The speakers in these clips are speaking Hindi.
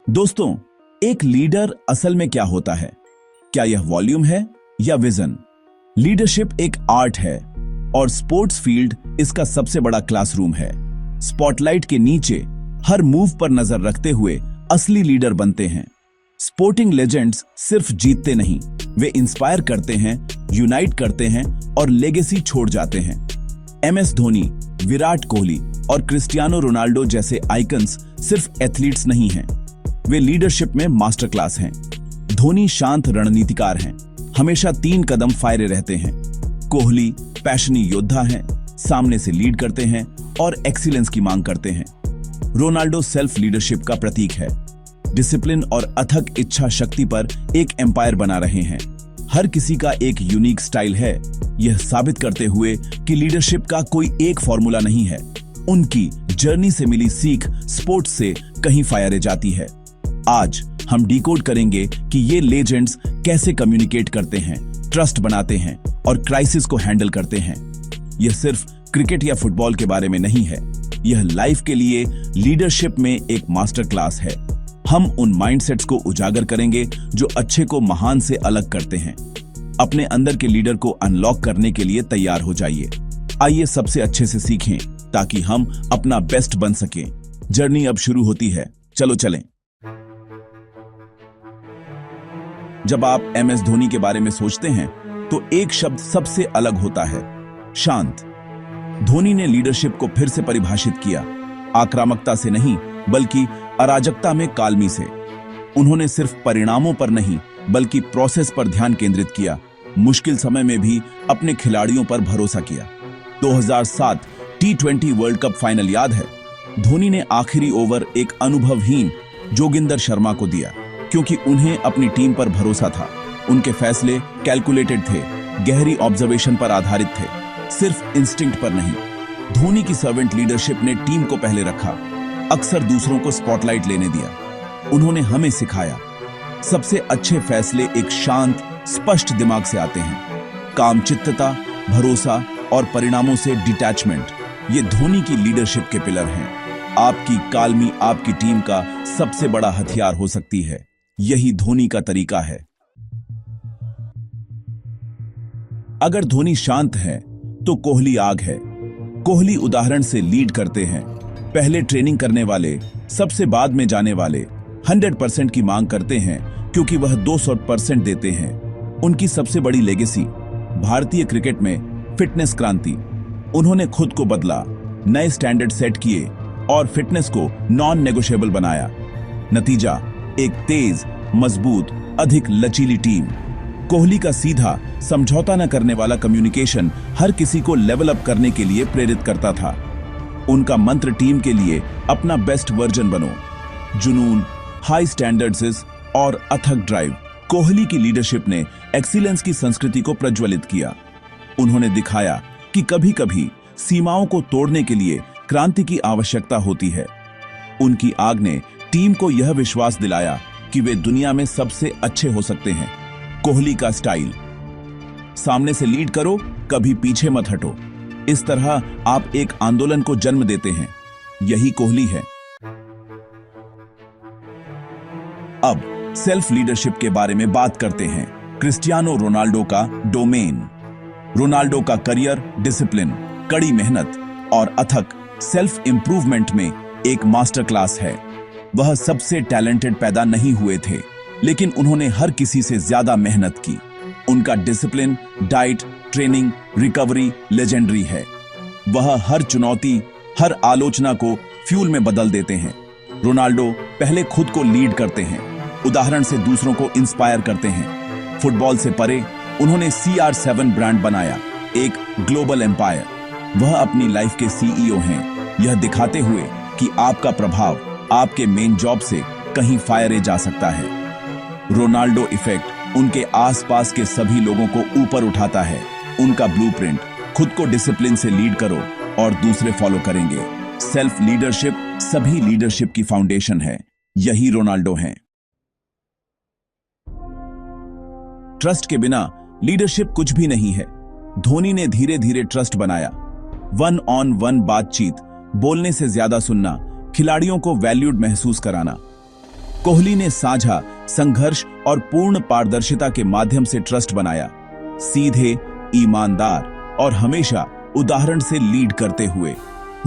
दोस्तों, एक लीडर असल में क्या होता है? क्या यह वॉल्यूम है या विजन? लीडरशिप एक आर्ट है और स्पोर्ट्स फील्ड इसका सबसे बड़ा क्लासरूम है। स्पॉटलाइट के नीचे हर मूव पर नजर रखते हुए असली लीडर बनते हैं। स्पोर्टिंग लेजेंड्स सिर्फ जीतते नहीं, वे इंस्पायर करते हैं, यूनाइट करते हैं और लेगेसी छोड़ जाते हैं। MS धोनी, विराट कोहली और क्रिस्टियानो रोनाल्डो जैसे आइकन्स सिर्फ एथलीट्स नहीं हैं, वे लीडरशिप में मास्टर क्लास हैं। धोनी शांत रणनीतिकार हैं, हमेशा 3 कदम फायरे रहते हैं। कोहली पैशनी योद्धा हैं, सामने से लीड करते हैं और एक्सीलेंस की मांग करते हैं। रोनाल्डो सेल्फ लीडरशिप का प्रतीक है, डिसिप्लिन और अथक इच्छा शक्ति पर एक एम्पायर बना रहे हैं। हर किसी का एक यूनिक स्टाइल है, यह साबित करते हुए कि लीडरशिप का कोई एक फॉर्मूला नहीं है। उनकी जर्नी से मिली सीख स्पोर्ट्स से कहीं फायरे जाती है। आज हम डिकोड करेंगे कि ये लेजेंड्स कैसे कम्युनिकेट करते हैं, ट्रस्ट बनाते हैं और क्राइसिस को हैंडल करते हैं। यह सिर्फ क्रिकेट या फुटबॉल के बारे में नहीं है, यह लाइफ के लिए लीडरशिप में एक मास्टर क्लास है। हम उन माइंडसेट्स को उजागर करेंगे जो अच्छे को महान से अलग करते हैं। अपने अंदर के लीडर को अनलॉक करने के लिए तैयार हो जाइए। आइए सबसे अच्छे से सीखें ताकि हम अपना बेस्ट बन सकें। जर्नी अब शुरू होती है, चलो चलें। जब आप MS धोनी के बारे में सोचते हैं तो एक शब्द सबसे अलग होता है, शांत। धोनी ने लीडरशिप को फिर से परिभाषित किया, आक्रामकता से नहीं बल्कि अराजकता में काल्मी से। उन्होंने सिर्फ परिणामों पर नहीं बल्कि प्रोसेस पर ध्यान केंद्रित किया। मुश्किल समय में भी अपने खिलाड़ियों पर भरोसा किया। 2007 T20 वर्ल्ड कप फाइनल याद है? धोनी ने आखिरी ओवर एक अनुभवहीन जोगिंदर शर्मा को दिया क्योंकि उन्हें अपनी टीम पर भरोसा था। उनके फैसले कैलकुलेटेड थे, गहरी ऑब्जर्वेशन पर आधारित थे, सिर्फ इंस्टिंक्ट पर नहीं। धोनी की सर्वेंट लीडरशिप ने टीम को पहले रखा, अक्सर दूसरों को स्पॉटलाइट लेने दिया। उन्होंने हमें सिखाया, सबसे अच्छे फैसले एक शांत, स्पष्ट दिमाग से आते हैं। कामचित्तता, भरोसा और परिणामों से डिटैचमेंट, ये धोनी की लीडरशिप के पिलर हैं। आपकी काल्मी आपकी टीम का सबसे बड़ा हथियार हो सकती है। यही धोनी का तरीका है। अगर धोनी शांत है तो कोहली आग है। कोहली उदाहरण से लीड करते हैं, पहले ट्रेनिंग करने वाले, सबसे बाद में जाने वाले, 100% की मांग करते हैं क्योंकि वह 200% देते हैं। उनकी सबसे बड़ी लेगेसी भारतीय क्रिकेट में फिटनेस क्रांति। उन्होंने खुद को बदला, नए स्टैंडर्ड सेट किए और फिटनेस को नॉन नेगोशिएबल बनाया। नतीजा एक तेज, मजबूत, अधिक लचीली टीम। कोहली का सीधा, समझौता न करने वाला कम्युनिकेशन हर किसी को लेवल अप करने के लिए प्रेरित करता था। उनका मंत्र टीम के लिए अपना बेस्ट वर्जन बनो। जुनून, हाई स्टैंडर्ड्स और अथक ड्राइव। कोहली की लीडरशिप ने एक्सीलेंस की संस्कृति को प्रज्वलित किया। उन्होंने दिखाया कि कभी-कभी सीमाओं को तोड़ने के लिए क्रांति की आवश्यकता होती है। उनकी आग ने टीम को यह विश्वास दिलाया कि वे दुनिया में सबसे अच्छे हो सकते हैं। कोहली का स्टाइल, सामने से लीड करो, कभी पीछे मत हटो। इस तरह आप एक आंदोलन को जन्म देते हैं। यही कोहली है। अब सेल्फ लीडरशिप के बारे में बात करते हैं। क्रिस्टियानो रोनाल्डो का डोमेन। रोनाल्डो का करियर डिसिप्लिन, कड़ी मेहनत और अथक सेल्फ इंप्रूवमेंट में एक मास्टर क्लास है। वह सबसे टैलेंटेड पैदा नहीं हुए थे, लेकिन उन्होंने हर किसी से ज्यादा मेहनत की। उनका discipline, diet, training, recovery legendary है। वह हर चुनौती, हर आलोचना को फ्यूल में बदल देते हैं। रोनाल्डो पहले खुद को लीड करते हैं, उदाहरण से दूसरों को इंस्पायर करते हैं। फुटबॉल से परे उन्होंने CR7 ब्रांड बनाया, एक ग्लोबल एम्पायर। वह अपनी लाइफ के CEO हैं, यह दिखाते हुए कि आपका प्रभाव आपके मेन जॉब से कहीं फायरे जा सकता है। रोनाल्डो इफेक्ट उनके आसपास के सभी लोगों को ऊपर उठाता है। उनका ब्लूप्रिंट, खुद को डिसिप्लिन से लीड करो और दूसरे फॉलो करेंगे। सेल्फ लीडरशिप सभी लीडरशिप की फाउंडेशन है। यही रोनाल्डो हैं। ट्रस्ट के बिना लीडरशिप कुछ भी नहीं है। धोनी ने धीरे धीरे ट्रस्ट बनाया। 1-on-1 बातचीत, बोलने से ज्यादा सुनना, खिलाड़ियों को वैल्यूड महसूस कराना। कोहली ने साझा, संघर्ष और पूर्ण पारदर्शिता के माध्यम से ट्रस्ट बनाया, सीधे, ईमानदार और हमेशा उदाहरण से लीड करते हुए।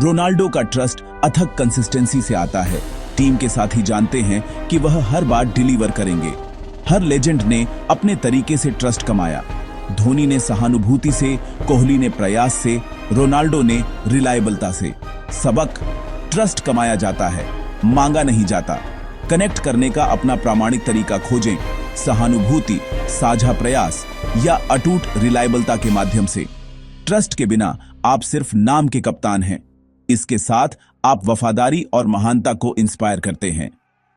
रोनाल्डो का ट्रस्ट अथक कंसिस्टेंसी से आता है। टीम के साथी जानते हैं कि वह हर बार डिलीवर करेंगे। हर लेजेंड ने अपने तरीके से ट्रस्ट कमाया। धोनी ने सहानुभूति से, कोहली ने प्रयास से, रोनाल्डो ने रिलायबलता से। सबक: ट्रस्ट कमाया जाता है, मांगा नहीं जाता। कनेक्ट करने का अपना प्रामाणिक तरीका खोजें, सहानुभूति, साझा प्रयास या अटूट रिलायबलता के माध्यम से। ट्रस्ट के बिना आप सिर्फ नाम के कप्तान हैं। इसके साथ आप वफादारी और महानता को इंस्पायर करते हैं।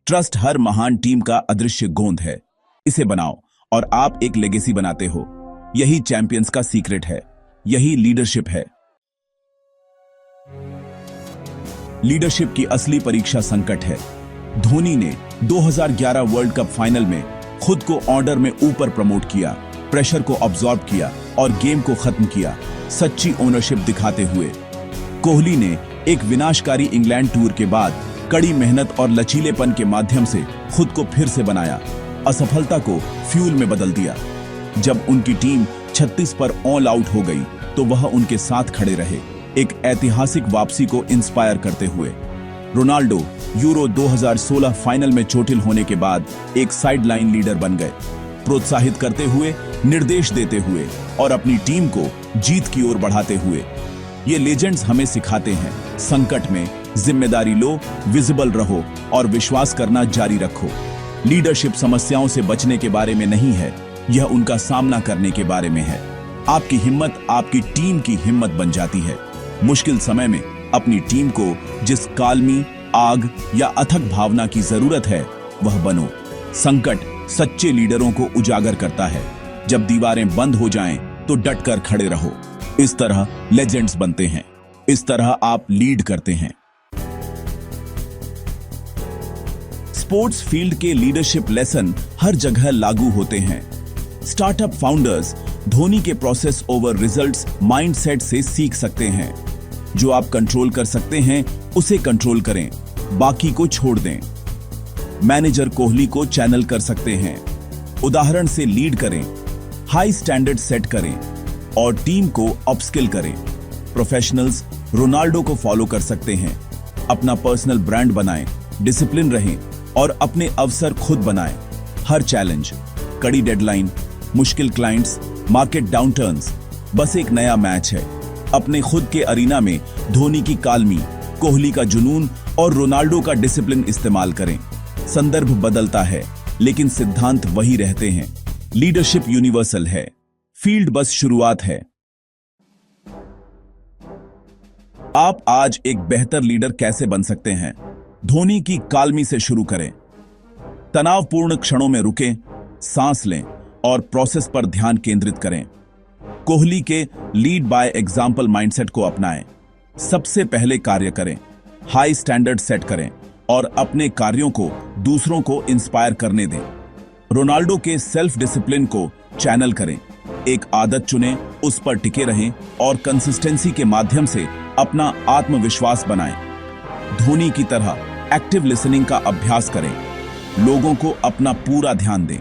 ट्रस्ट हर महान टीम का अदृश्य गोंद है। इसे बनाओ और आप एक लेगेसी बनाते हो। यही चैंपियंस का सीक्रेट है, यही लीडरशिप है। लीडरशिप की असली परीक्षा संकट है। धोनी ने 2011 वर्ल्ड कप फाइनल में खुद को ऑर्डर में ऊपर प्रमोट किया, प्रेशर को ऑब्जॉर्ब किया और गेम को खत्म किया, सच्ची ओनरशिप दिखाते हुए। कोहली ने एक विनाशकारी इंग्लैंड टूर के बाद कड़ी मेहनत और लचीलेपन के माध्यम से खुद को फिर से बनाया, असफलता को फ्यूल में बदल दिया। जब उनकी टीम 36 पर ऑल आउट हो गई तो वह उनके साथ खड़े रहे, एक ऐतिहासिक वापसी को इंस्पायर करते हुए। रोनाल्डो यूरो 2016 फाइनल में चोटिल होने के बाद एक साइडलाइन लीडर बन गए, प्रोत्साहित करते हुए, निर्देश देते हुए और अपनी टीम को जीत की ओर बढ़ाते हुए। ये लेजेंड्स हमें सिखाते हैं, संकट में जिम्मेदारी लो, विजिबल रहो और विश्वास करना जारी रखो। लीडरशिप समस्याओं से बचने के बारे में नहीं है, यह उनका सामना करने के बारे में है। आपकी हिम्मत आपकी टीम की हिम्मत बन जाती है। मुश्किल समय में अपनी टीम को जिस काल्मी, आग या अथक भावना की जरूरत है वह बनो। संकट सच्चे लीडरों को उजागर करता है। जब दीवारें बंद हो जाएं तो डटकर खड़े रहो। इस तरह लेजेंड्स बनते हैं, इस तरह आप लीड करते हैं। स्पोर्ट्स फील्ड के लीडरशिप लेसन हर जगह लागू होते हैं। स्टार्टअप फाउंडर्स धोनी के प्रोसेस ओवर रिजल्ट्स माइंडसेट से सीख सकते हैं। जो आप कंट्रोल कर सकते हैं उसे कंट्रोल करें, बाकी को छोड़ दें। मैनेजर कोहली को चैनल कर सकते हैं, उदाहरण से लीड करें, हाई स्टैंडर्ड सेट करें और टीम को अपस्किल करें। प्रोफेशनल्स रोनाल्डो को फॉलो कर सकते हैं, अपना पर्सनल ब्रांड बनाएं, डिसिप्लिन रहें और अपने अवसर खुद बनाएं। हर चैलेंज, कड़ी डेडलाइन, मुश्किल क्लाइंट्स, मार्केट डाउनटर्न्स बस एक नया मैच है। अपने खुद के अरीना में धोनी की काल्मी, कोहली का जुनून और रोनाल्डो का डिसिप्लिन इस्तेमाल करें। संदर्भ बदलता है लेकिन सिद्धांत वही रहते हैं। लीडरशिप यूनिवर्सल है, फील्ड बस शुरुआत है। आप आज एक बेहतर लीडर कैसे बन सकते हैं? धोनी की काल्मी से शुरू करें। तनावपूर्ण क्षणों में रुकें, सांस लें और प्रोसेस पर ध्यान केंद्रित करें। कोहली के लीड बाय एग्जाम्पल माइंडसेट को अपनाएं। सबसे पहले कार्य करें, हाई स्टैंडर्ड सेट करें और अपने कार्यों को दूसरों को इंस्पायर करने दें। रोनाल्डो के सेल्फ डिसिप्लिन को चैनल करें। एक आदत चुनें, उस पर टिके रहें और कंसिस्टेंसी के माध्यम से अपना आत्मविश्वास बनाएं। धोनी की तरह एक्टिव लिसनिंग का अभ्यास करें, लोगों को अपना पूरा ध्यान दें।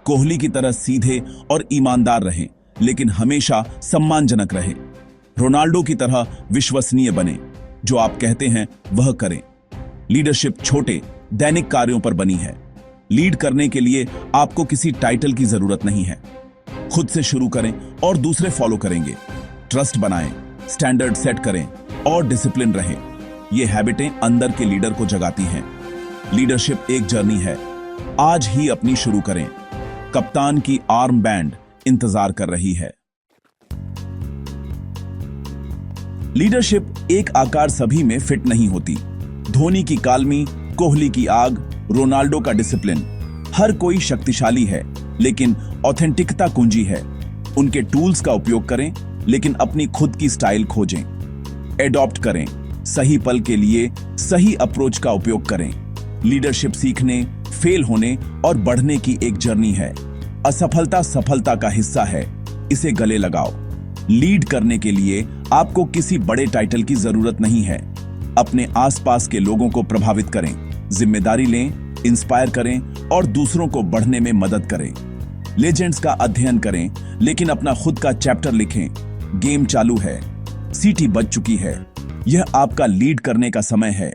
कोहली की तरह सीधे और ईमानदार रहें लेकिन हमेशा सम्मानजनक रहें। रोनाल्डो की तरह विश्वसनीय बने, जो आप कहते हैं वह करें। लीडरशिप छोटे दैनिक कार्यों पर बनी है। लीड करने के लिए आपको किसी टाइटल की जरूरत नहीं है। खुद से शुरू करें और दूसरे फॉलो करेंगे। ट्रस्ट बनाएं, स्टैंडर्ड सेट करें और डिसिप्लिन रहें। ये हैबिटें अंदर के लीडर को जगाती हैं। लीडरशिप एक जर्नी है, आज ही अपनी शुरू करें। कप्तान की आर्म बैंड इंतजार कर रही है। लीडरशिप एक आकार सभी में फिट नहीं होती। धोनी की काल्मी, कोहली की आग, रोनाल्डो का डिसिप्लिन, हर कोई शक्तिशाली है लेकिन ऑथेंटिकता कुंजी है। उनके टूल्स का उपयोग करें लेकिन अपनी खुद की स्टाइल खोजें। एडॉप्ट करें, सही पल के लिए सही अप्रोच का उपयोग करें। लीडरशिप सीखने, फेल होने और बढ़ने की एक जर्नी है। असफलता सफलता का हिस्सा है, इसे गले लगाओ। लीड करने के लिए आपको किसी बड़े टाइटल की जरूरत नहीं है। अपने आसपास के लोगों को प्रभावित करें, जिम्मेदारी लें इंस्पायर करें और दूसरों को बढ़ने में मदद करें। लेजेंड्स का अध्ययन करें, लेकिन अपना खुद का चैप्टर लिखें। गेम चालू है, सीटी बज चुकी है, यह आपका लीड करने का समय है।